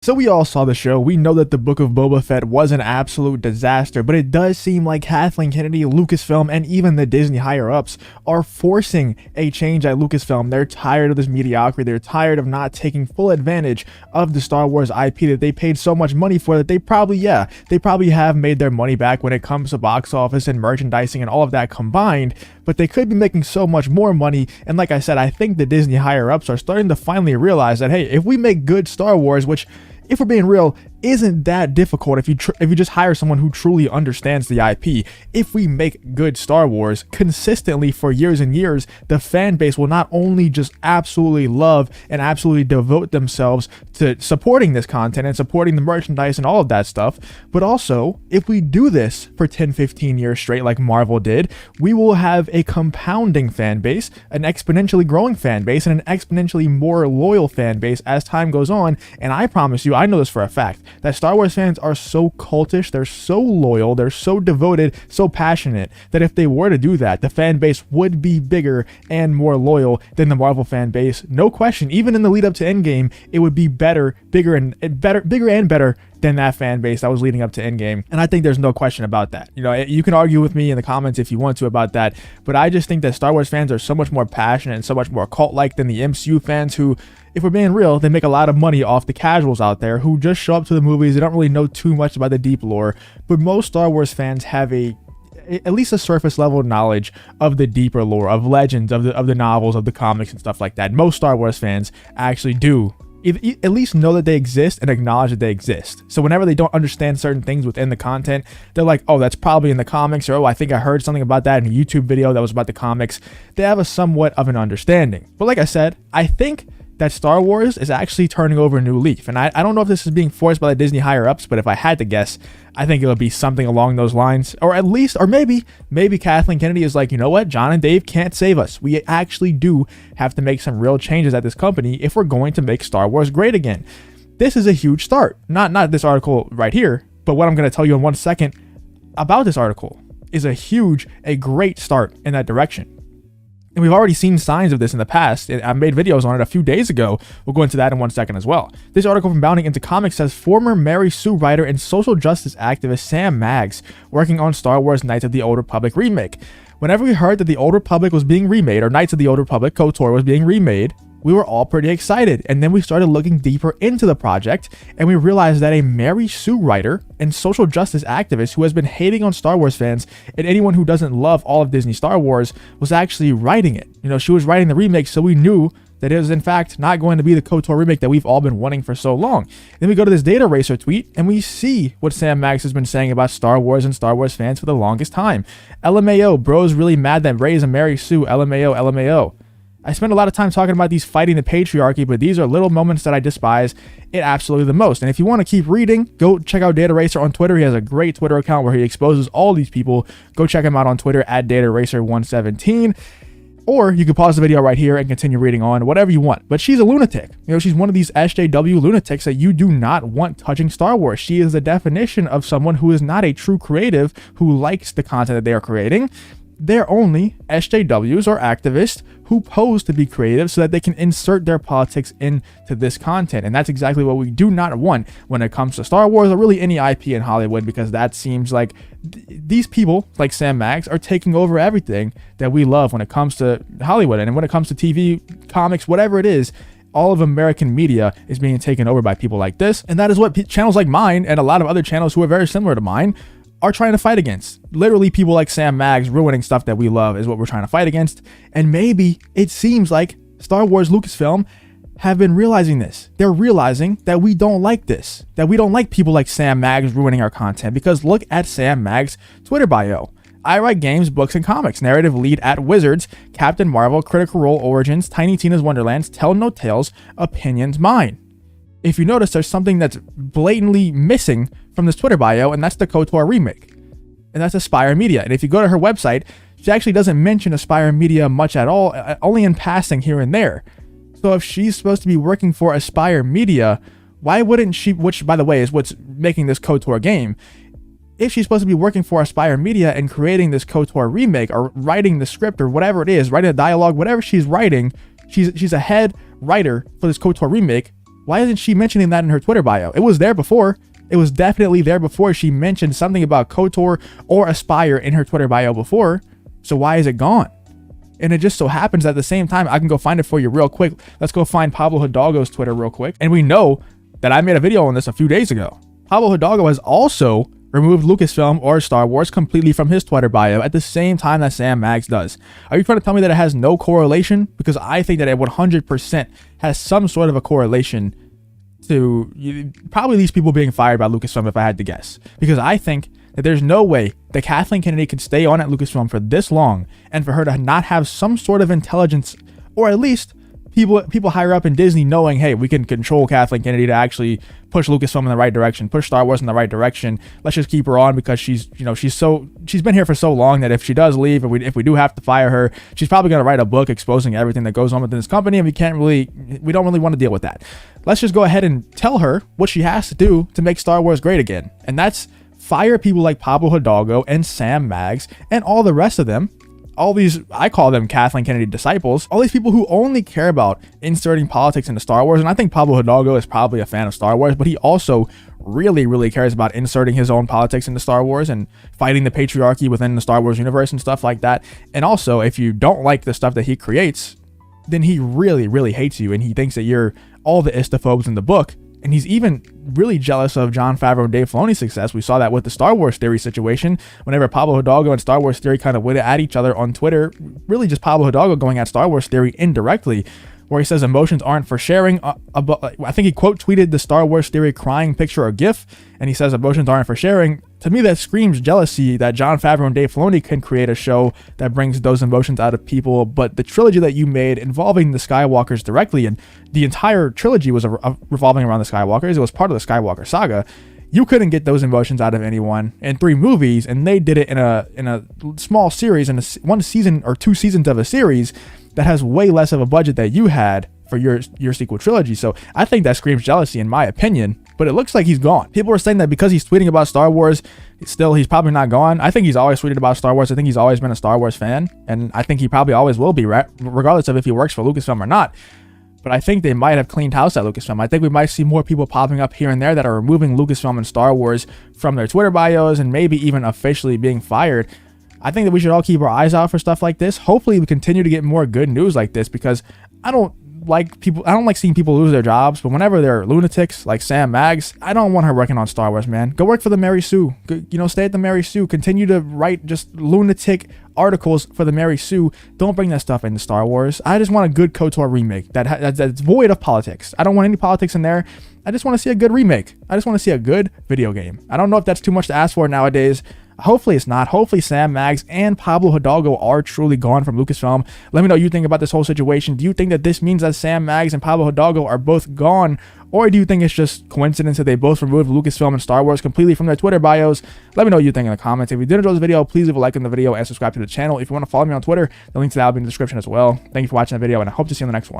So we all saw the show. We know that the Book of Boba Fett was an absolute disaster, but it does seem like Kathleen Kennedy, Lucasfilm, and even the Disney higher-ups are forcing a change at Lucasfilm. They're tired of this mediocrity. They're tired of not taking full advantage of the Star Wars IP that they paid so much money for, that they probably have made their money back when it comes to box office and merchandising and all of that combined, but they could be making so much more money. And like I said, I think the Disney higher-ups are starting to finally realize that, hey, if we make good Star Wars, which, if we're being real, isn't that difficult if you just hire someone who truly understands the IP. If we make good Star Wars consistently for years and years, the fan base will not only just absolutely love and absolutely devote themselves to supporting this content and supporting the merchandise and all of that stuff, but also, if we do this for 10-15 years straight like Marvel did, we will have a compounding fan base, an exponentially growing fan base, and an exponentially more loyal fan base as time goes on. And I promise you, I know this for a fact, that Star Wars fans are so cultish, they're so loyal, they're so devoted, so passionate, that if they were to do that, the fan base would be bigger and more loyal than the Marvel fan base. No question. Even in the lead up to Endgame, it would be bigger and better than that fan base that was leading up to Endgame. And I think there's no question about that. You know, you can argue with me in the comments if you want to about that, but I just think that Star Wars fans are so much more passionate and so much more cult-like than the MCU fans who, if we're being real, they make a lot of money off the casuals out there who just show up to the movies. They don't really know too much about the deep lore, but most Star Wars fans have at least a surface level knowledge of the deeper lore, of legends, of the novels, of the comics and stuff like that. Most Star Wars fans actually do at least know that they exist and acknowledge that they exist. So whenever they don't understand certain things within the content, they're like, oh, that's probably in the comics, or oh, I think I heard something about that in a YouTube video that was about the comics. They have a somewhat of an understanding. But like I said, I think that Star Wars is actually turning over a new leaf. And I don't know if this is being forced by the Disney higher-ups, but if I had to guess, I think it would be something along those lines. Or at least, or maybe Kathleen Kennedy is like, you know what, John and Dave can't save us. We actually do have to make some real changes at this company if we're going to make Star Wars great again. This is a huge start. Not this article right here, but what I'm going to tell you in 1 second about this article is a great start in that direction. And we've already seen signs of this in the past. I made videos on it a few days ago. We'll go into that in 1 second as well. This article from Bounding Into Comics says former Mary Sue writer and social justice activist Sam Maggs working on Star Wars Knights of the Old Republic remake. Whenever we heard that the Old Republic was being remade, or Knights of the Old Republic KOTOR was being remade, we were all pretty excited. And then we started looking deeper into the project, and we realized that a Mary Sue writer and social justice activist who has been hating on Star Wars fans and anyone who doesn't love all of Disney Star Wars was actually writing it. You know, she was writing the remake, so we knew that it was in fact not going to be the KOTOR remake that we've all been wanting for so long. Then we go to this Data Racer tweet and we see what Sam Maggs has been saying about Star Wars and Star Wars fans for the longest time. LMAO, bro's really mad that Rey's a Mary Sue. LMAO, LMAO. I spend a lot of time talking about these fighting the patriarchy, but these are little moments that I despise it absolutely the most. And if you want to keep reading, go check out Data Racer on Twitter. He has a great Twitter account where he exposes all these people. Go check him out on Twitter at DataRacer117. Or you can pause the video right here and continue reading on, whatever you want. But she's a lunatic. You know, she's one of these SJW lunatics that you do not want touching Star Wars. She is the definition of someone who is not a true creative who likes the content that they are creating. They're only SJWs or activists who pose to be creative so that they can insert their politics into this content. And that's exactly what we do not want when it comes to Star Wars or really any IP in Hollywood, because that seems like these people like Sam Maggs are taking over everything that we love when it comes to Hollywood. And when it comes to TV, comics, whatever it is, all of American media is being taken over by people like this. And that is what channels like mine and a lot of other channels who are very similar to mine are trying to fight against. Literally, people like Sam Maggs ruining stuff that we love is what we're trying to fight against. And maybe it seems like Star Wars Lucasfilm have been realizing this. They're realizing that we don't like this, that we don't like people like Sam Maggs ruining our content, because look at Sam Maggs' Twitter bio. I write games, books, and comics. Narrative lead at Wizards, Captain Marvel, Critical Role Origins, Tiny Tina's Wonderlands, Tell No Tales, Opinions Mine. If you notice, there's something that's blatantly missing from this Twitter bio, and that's the KOTOR remake. And that's Aspire Media. And if you go to her website, she actually doesn't mention Aspire Media much at all, only in passing here and there. So if she's supposed to be working for Aspire Media, why wouldn't she, which by the way is what's making this KOTOR game, if she's supposed to be working for Aspire Media and creating this KOTOR remake or writing the script or whatever it is, writing a dialogue, whatever she's writing, she's a head writer for this KOTOR remake, Why isn't she mentioning that in her Twitter bio? It was there before. It was definitely there before. She mentioned something about KOTOR or Aspire in her Twitter bio before. So why is it gone? And it just so happens at the same time, I can go find it for you real quick. Let's go find Pablo Hidalgo's Twitter real quick. And we know that I made a video on this a few days ago. Pablo Hidalgo has also removed Lucasfilm or Star Wars completely from his Twitter bio at the same time that Sam Maggs does. Are you trying to tell me that it has no correlation? Because I think that it 100% has some sort of a correlation to probably these people being fired by Lucasfilm, if I had to guess. Because I think that there's no way that Kathleen Kennedy could stay on at Lucasfilm for this long and for her to not have some sort of intelligence, or at least people higher up in Disney knowing, hey, we can control Kathleen Kennedy to actually push Lucasfilm in the right direction, push Star Wars in the right direction. Let's just keep her on because she's been here for so long that if she does leave, if we do have to fire her, she's probably going to write a book exposing everything that goes on within this company, and we don't really want to deal with that. Let's just go ahead and tell her what she has to do to make Star Wars great again. And that's fire people like Pablo Hidalgo and Sam Maggs and all the rest of them. All these, I call them Kathleen Kennedy disciples, all these people who only care about inserting politics into Star Wars. And I think Pablo Hidalgo is probably a fan of Star Wars, but he also really, really cares about inserting his own politics into Star Wars and fighting the patriarchy within the Star Wars universe and stuff like that. And also, if you don't like the stuff that he creates, then he really, really hates you, and he thinks that you're all the istophobes in the book. And he's even really jealous of Jon Favreau and Dave Filoni's success. We saw that with the Star Wars Theory situation. Whenever Pablo Hidalgo and Star Wars Theory kind of went at each other on Twitter, really just Pablo Hidalgo going at Star Wars Theory indirectly, where he says emotions aren't for sharing. I think he quote tweeted the Star Wars Theory crying picture or GIF, and he says emotions aren't for sharing. To me, that screams jealousy that Jon Favreau and Dave Filoni can create a show that brings those emotions out of people. But the trilogy that you made involving the Skywalkers directly, and the entire trilogy was revolving around the Skywalkers, it was part of the Skywalker saga. You couldn't get those emotions out of anyone in 3 movies, and they did it in a small series, in one season or 2 seasons of a series that has way less of a budget that you had for your sequel trilogy. So I think that screams jealousy, in my opinion. But it looks like he's gone. People are saying that because he's tweeting about Star Wars, he's probably not gone. I think he's always tweeted about Star Wars. I think he's always been a Star Wars fan, and I think he probably always will be, right? Regardless of if he works for Lucasfilm or not. But I think they might have cleaned house at Lucasfilm. I think we might see more people popping up here and there that are removing Lucasfilm and Star Wars from their Twitter bios, and maybe even officially being fired. I think that we should all keep our eyes out for stuff like this. Hopefully we continue to get more good news like this, because I don't like seeing people lose their jobs, but whenever they're lunatics like Sam Maggs, I don't want her working on Star Wars, man. Go work for the Mary Sue. Stay at the Mary Sue. Continue to write just lunatic articles for the Mary Sue. Don't bring that stuff into Star Wars. I just want a good KOTOR remake that's void of politics. I don't want any politics in there. I just want to see a good remake. I just want to see a good video game. I don't know if that's too much to ask for nowadays. Hopefully it's not. Hopefully Sam Maggs and Pablo Hidalgo are truly gone from Lucasfilm. Let me know what you think about this whole situation. Do you think that this means that Sam Maggs and Pablo Hidalgo are both gone? Or do you think it's just coincidence that they both removed Lucasfilm and Star Wars completely from their Twitter bios? Let me know what you think in the comments. If you did enjoy this video, please leave a like on the video and subscribe to the channel. If you want to follow me on Twitter, the link to that will be in the description as well. Thank you for watching the video, and I hope to see you in the next one.